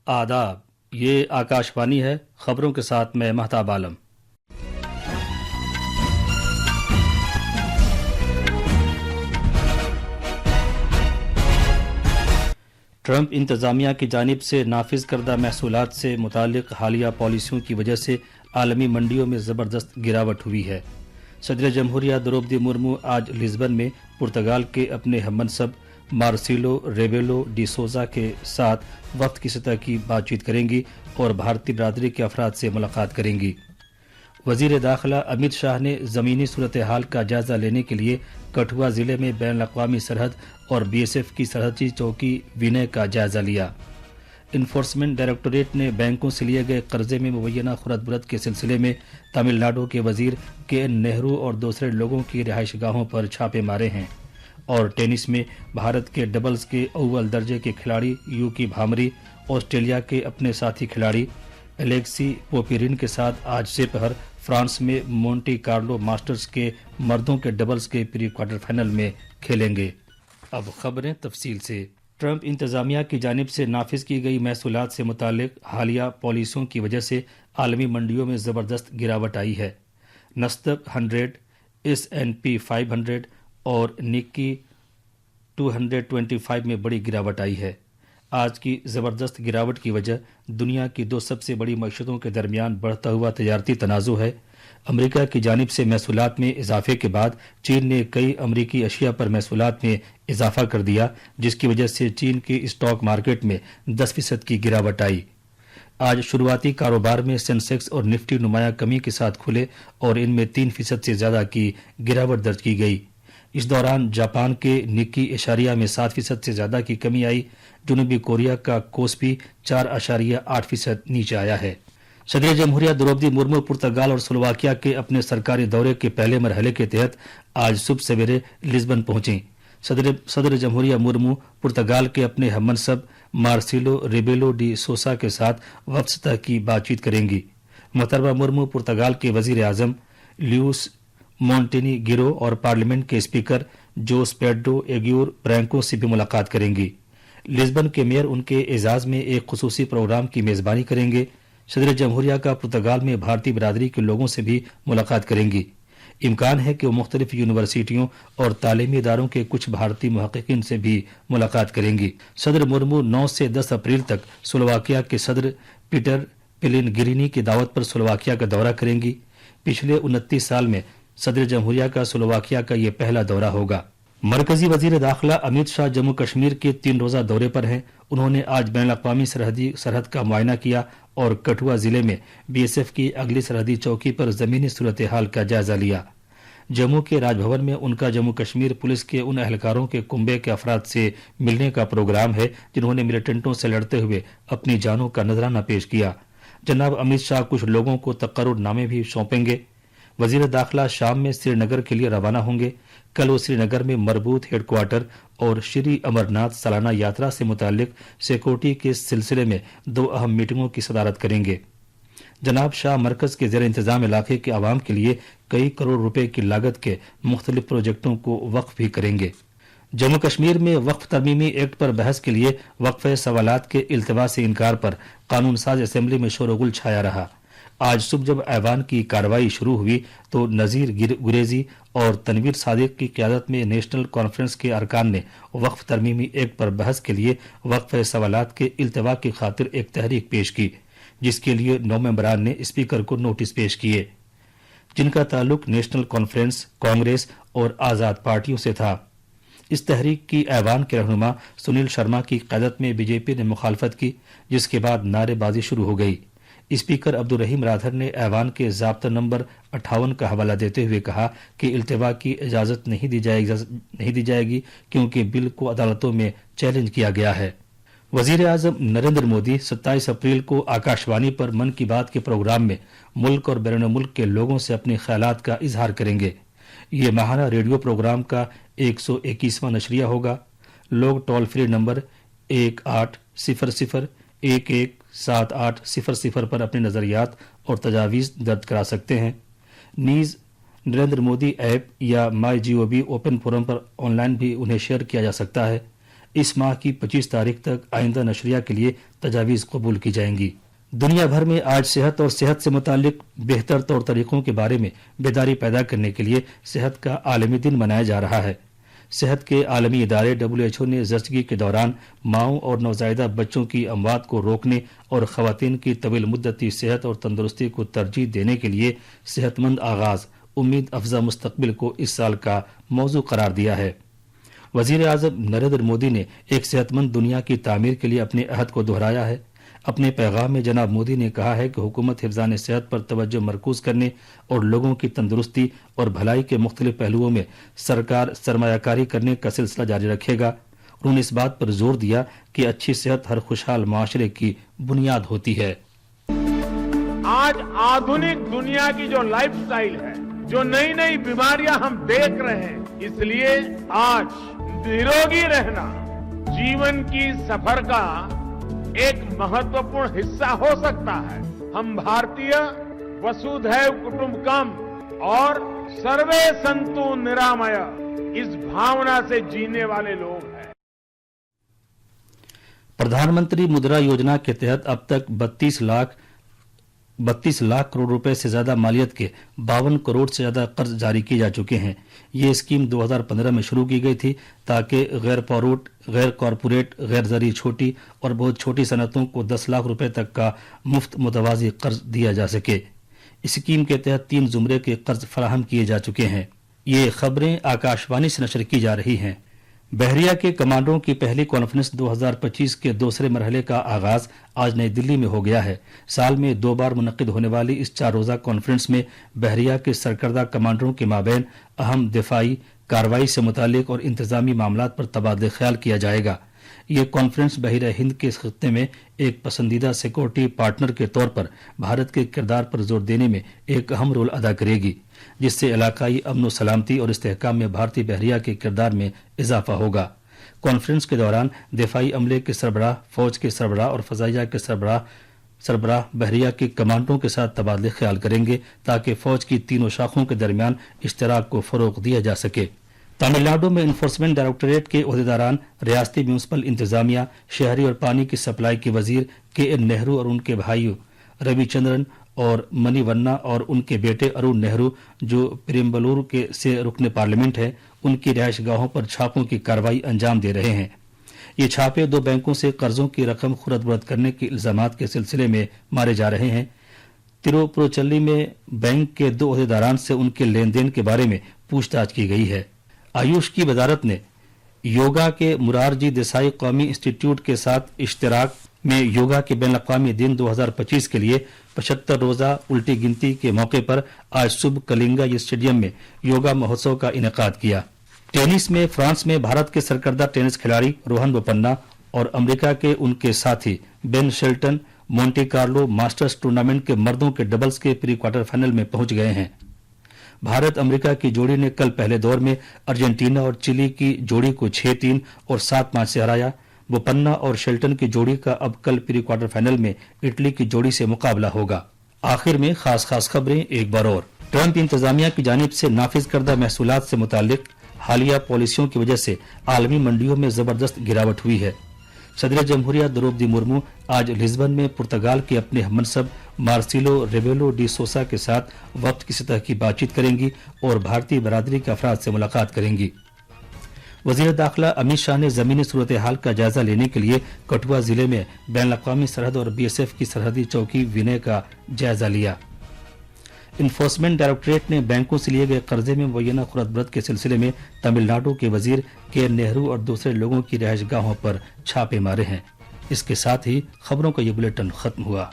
आदाब, ये आकाशवाणी है। खबरों के साथ मैं महताब आलम। ट्रंप इंतज़ामिया की जानिब से नाफिज करदा महसूलात से मुतालिक हालिया पॉलिसियों की वजह से आलमी मंडियों में ज़बरदस्त गिरावट हुई है। सदर जमहूरिया द्रौपदी मुर्मू आज लिस्बन में पुर्तगाल के अपने हममनसब मार्सिलो रेबेलो डी सोजा के साथ वक्त की सतह की बातचीत करेंगी और भारतीय बरादरी के अफराद से मुलाकात करेंगी। वजीर दाखिला अमित शाह ने ज़मीनी सूरत हाल का जायजा लेने के लिए कठुआ जिले में बैन अक़वामी सरहद और BSF की सरहदी चौकी विनय का जायजा लिया। इन्फोर्समेंट डायरेक्टोरेट ने बैंकों से लिए गए कर्जे में मुबैना खुरद-बुरद के सिलसिले में तमिलनाडु के वजीर KN नेहरू और दूसरे लोगों की रिहाइश गाहों पर छापे मारे हैं। और टेनिस में भारत के डबल्स के अव्वल दर्जे के खिलाड़ी यूकी भामरी ऑस्ट्रेलिया के अपने साथी खिलाड़ी एलेक्सी पोपिरिन के साथ आज से पहर फ्रांस में मोंटी कार्लो मास्टर्स के मर्दों के डबल्स के प्री क्वार्टर फाइनल में खेलेंगे। अब खबरें तफसील से। ट्रंप इंतज़ामिया की जानिब से नाफिज की गई महसूलात से मुतालिक हालिया पॉलिसियों की वजह से आलमी मंडियों में ज़बरदस्त गिरावट आई है। नस्दक 100, S&P 500 और निक्की 225 में बड़ी गिरावट आई है। आज की ज़बरदस्त गिरावट की वजह दुनिया की दो सबसे बड़ी मईशतों के दरमियान बढ़ता हुआ तजारती तनाज़ु है। अमरीका की जानिब से महसूलात में इजाफे के बाद चीन ने कई अमरीकी अशिया पर महसूलात में इजाफा कर दिया, जिसकी वजह से चीन की स्टॉक मार्केट में 10% की गिरावट आई। आज शुरुआती कारोबार में सेंसेक्स और निफ्टी नुमाया कमी के साथ खुले और इनमें 3% से ज़्यादा की गिरावट दर्ज की गई। इस दौरान जापान के निक्की इशारिया में 7% से ज़्यादा की कमी आई। जनूबी कोरिया का कोस्पी 4.8% नीचे आया है। सदर जमहूरिया द्रौपदी मुर्मू पुर्तगाल और स्लोवाकिया के अपने सरकारी दौरे के पहले मरहले के तहत आज सुबह सवेरे लिस्बन पहुंची। सदर जमहूरिया मुर्मू पुर्तगाल के अपने हममनसब मार्सिलो रेबेलो डी सोसा के साथ वक्त सतह की बातचीत करेंगी। मोहतरमा मुर्मू पुर्तगाल के वजीर आजम ल्यूस मोंटेनीगिरो और पार्लियामेंट के स्पीकर जोस पेड्रो एग्यूर ब्रैंको से भी मुलाकात करेंगी। लिस्बन के मेयर उनके एजाज में एक खुसूसी प्रोग्राम की मेजबानी करेंगे। सदर जमहूरिया का पुर्तगाल में भारतीय बरादरी के लोगों से भी मुलाकात करेंगी। इम्कान है कि वो मुख्तलिफ यूनिवर्सिटियों और तालीमी इदारों के कुछ भारतीय मुहक्किकीन से भी मुलाकात करेंगी। सदर मुर्मू 9 से 10 अप्रैल तक स्लोवाकिया के सदर पीटर पेलिनगिरिनी की दावत पर स्लोवाकिया का दौरा करेंगी। पिछले 29 साल में सदर जमहूरिया का स्लोवाकिया का ये पहला दौरा होगा। मरकजी वजीर दाखिला अमित शाह जम्मू कश्मीर के 3 रोज़ा दौरे पर हैं। उन्होंने आज बैन अक़वामी सरहद का मुआयना किया और कठुआ जिले में BSF की अगली सरहदी चौकी पर ज़मीनी सूरत हाल का जायजा लिया। जम्मू के राजभवन में उनका जम्मू कश्मीर पुलिस के उन अहलकारों के कुंबे के अफराद से मिलने का प्रोग्राम है जिन्होंने मिलिटेंटों से लड़ते हुए अपनी जानों का नजराना पेश किया। जनाब अमित शाह कुछ लोगों को तकर्रुरनामे भी सौंपेंगे। वजीर दाखिला शाम में श्रीनगर के लिए रवाना होंगे। कल वो श्रीनगर में मरबूत हेडक्वार्टर और श्री अमरनाथ सालाना यात्रा से मुतालिक सिक्योरिटी के सिलसिले में 2 अहम मीटिंगों की सदारत करेंगे। जनाब शाह मरकज के ज़ेर इंतजाम इलाके के आवाम के लिए कई करोड़ रुपए की लागत के मुख्तलिफ प्रोजेक्टों को वक्फ भी करेंगे। जम्मू कश्मीर में वक्फ तरमीमी एक्ट पर बहस के लिए वक्फे सवालात के इल्तवा से इनकार पर कानून साज असेंबली में शोरगुल छाया रहा। आज सुबह जब ऐवान की कार्रवाई शुरू हुई तो नज़ीर गुरेजी और तनवीर सादिक की क़यादत में नेशनल कॉन्फ्रेंस के अरकान ने वक्फ तरमीमी एक्ट पर बहस के लिए वक्फ सवालात के इल्तवा की खातिर एक तहरीक पेश की, जिसके लिए 9 मेंबरान ने स्पीकर को नोटिस पेश किए, जिनका ताल्लुक नेशनल कॉन्फ्रेंस, कांग्रेस और आज़ाद पार्टियों से था। इस तहरीक की ऐवान के रहनुमा सुनील शर्मा की क़यादत में BJP ने मुखालफत की, जिसके बाद नारेबाजी शुरू हो गई। स्पीकर अब्दुल रहीम राधर ने ऐवान के ज़ाब्ता नंबर 58 का हवाला देते हुए कहा कि इल्तवा की इजाज़त नहीं दी जाएगी क्योंकि बिल को अदालतों में चैलेंज किया गया है। वजीर आज़म नरेंद्र मोदी 27 अप्रैल को आकाशवाणी पर मन की बात के प्रोग्राम में मुल्क और बैरून मुल्क के लोगों से अपने ख्यालात का इजहार करेंगे। ये माहाना रेडियो प्रोग्राम का 121वां नशरिया होगा। लोग टोल फ्री नंबर 1800-117800 पर अपने नज़रियात और तजावीज़ दर्ज करा सकते हैं। नीज़ नरेंद्र मोदी ऐप या माई GOV ओपन फोरम पर ऑनलाइन भी उन्हें शेयर किया जा सकता है। اس ماہ کی 25 تاریخ تک آئندہ نشریہ کے لیے تجاویز قبول کی جائیں گی۔ دنیا بھر میں آج صحت اور صحت سے متعلق بہتر طور طریقوں کے بارے میں بیداری پیدا کرنے کے لیے صحت کا عالمی دن منایا جا رہا ہے۔ صحت کے عالمی ادارے WHO نے زچگی کے دوران ماؤں اور نوزائیدہ بچوں کی اموات کو روکنے اور خواتین کی طویل مدتی صحت اور تندرستی کو ترجیح دینے کے لیے صحت مند آغاز، امید افزا مستقبل کو اس سال کا موضوع قرار دیا ہے۔ وزیر اعظم نریندر مودی نے ایک صحت مند دنیا کی تعمیر کے لیے اپنے عہد کو دہرایا ہے۔ اپنے پیغام میں جناب مودی نے کہا ہے کہ حکومت حفظان صحت پر توجہ مرکوز کرنے اور لوگوں کی تندرستی اور بھلائی کے مختلف پہلوؤں میں سرکار سرمایہ کاری کرنے کا سلسلہ جاری رکھے گا۔ انہوں نے اس بات پر زور دیا کہ اچھی صحت ہر خوشحال معاشرے کی بنیاد ہوتی ہے۔ آج آدھنک دنیا کی جو لائف سٹائل ہے، جو نئی نئی بیماریاں ہم دیکھ رہے ہیں، اس لیے آج نروگی رہنا جیون کی سفر کا ایک مہتوپورن حصہ ہو سکتا ہے۔ ہم بھارتیہ وسودھیو کٹمبکم اور سروے سنتو نرامయ اس بھاونا سے جینے والے لوگ ہیں۔ پردھان منتری مدرا یوجنا کے تحت اب تک 32 لاکھ کروڑ روپے سے زیادہ مالیت کے 52 کروڑ سے زیادہ قرض جاری کیے جا چکے ہیں۔ یہ اسکیم 2015 میں شروع کی گئی تھی تاکہ غیر کارپوریٹ غیر زرعی چھوٹی اور بہت چھوٹی صنعتوں کو 10 لاکھ روپے تک کا مفت متوازی قرض دیا جا سکے۔ اسکیم کے تحت 3 زمرے کے قرض فراہم کیے جا چکے ہیں۔ یہ خبریں آکاشوانی سے نشر کی جا رہی ہیں۔ بحریہ کے کمانڈروں کی پہلی کانفرنس 2025 کے دوسرے مرحلے کا آغاز آج نئی دلی میں ہو گیا ہے۔ سال میں 2 بار منعقد ہونے والی اس 4 روزہ کانفرنس میں بحریہ کے سرکردہ کمانڈروں کے مابین اہم دفاعی کارروائی سے متعلق اور انتظامی معاملات پر تبادلہ خیال کیا جائے گا۔ یہ کانفرنس بحیرہ ہند کے خطے میں ایک پسندیدہ سیکورٹی پارٹنر کے طور پر بھارت کے کردار پر زور دینے میں ایک اہم رول ادا کرے گی، جس سے علاقائی امن و سلامتی اور استحکام میں بھارتی بحریہ کے کردار میں اضافہ ہوگا۔ کانفرنس کے دوران دفاعی عملے کے سربراہ، فوج کے سربراہ اور فضائیہ کے سربراہ بحریہ کے کمانڈروں کے ساتھ تبادلہ خیال کریں گے تاکہ فوج کی تینوں شاخوں کے درمیان اشتراک کو فروغ دیا جا سکے۔ تمل ناڈو میں انفورسمنٹ ڈائریکٹوریٹ کے عہدیداران، ریاستی میونسپل انتظامیہ، شہری اور پانی کی سپلائی کے وزیر KN نہرو اور ان کے بھائیوں روی چندرن اور منی ورنا اور ان کے بیٹے ارون نہرو، جو پرمبلور سے رکن پارلیمنٹ ہیں، ان کی رہائش گاہوں پر چھاپوں کی کارروائی انجام دے رہے ہیں۔ یہ چھاپے 2 بینکوں سے قرضوں کی رقم خرد برد کرنے کے الزامات کے سلسلے میں مارے جا رہے ہیں۔ تروپروچلی میں بینک کے 2 عہدیداران سے ان کے لین دین کے بارے میں پوچھ تاچھ کی گئی ہے۔ آیوش کی وزارت نے یوگا کے مرارجی دیسائی قومی انسٹی ٹیوٹ کے ساتھ اشتراک میں یوگا کے بین الاقوامی دن 2025 کے لیے 75 روزہ الٹی گنتی کے موقع پر آج صبح کلنگا اسٹیڈیم میں یوگا مہوتسو کا انعقاد کیا۔ ٹینس میں فرانس میں بھارت کے سرکردہ ٹینس کھلاڑی روہن بوپنا اور امریکہ کے ان کے ساتھی بین Sheldon Monte Carlo masters tournament کے مردوں کے ڈبلز کے پری کوارٹر فائنل میں پہنچ گئے ہیں۔ بھارت امریکہ کی جوڑی نے کل پہلے دور میں ارجنٹینا اور چلی کی جوڑی کو 6-3 اور 7-5 سے ہرایا۔ بوپنا اور شیلٹن کی جوڑی کا اب کل پری کوارٹر فائنل میں اٹلی کی جوڑی سے مقابلہ ہوگا۔ آخر میں خاص خبریں ایک بار اور۔ ٹرمپ انتظامیہ کی جانب سے نافذ کردہ محصولات سے متعلق حالیہ پالیسیوں کی وجہ سے عالمی منڈیوں میں زبردست گراوٹ ہوئی ہے۔ صدر جمہوریہ دروپدی مرمو آج لزبن میں پرتگال کے اپنے ہم منصب مارسیلو ریبیلو ڈی سوسا کے ساتھ وفد کی سطح کی بات چیت کریں گی اور بھارتی برادری کے افراد سے ملاقات کریں گی۔ وزیر داخلہ امت شاہ نے زمینی صورتحال کا جائزہ لینے کے لیے کٹھوا ضلع میں بین الاقوامی سرحد اور BSF کی سرحدی چوکی ونے کا جائزہ لیا۔ انفورسمنٹ ڈائریکٹوریٹ نے بینکوں سے لیے گئے قرضے میں معینہ خرد برد کے سلسلے میں تمل ناڈو کے وزیر KN نہرو اور دوسرے لوگوں کی رہائش گاہوں پر چھاپے مارے ہیں۔ اس کے ساتھ ہی خبروں کا یہ بلیٹن ختم ہوا۔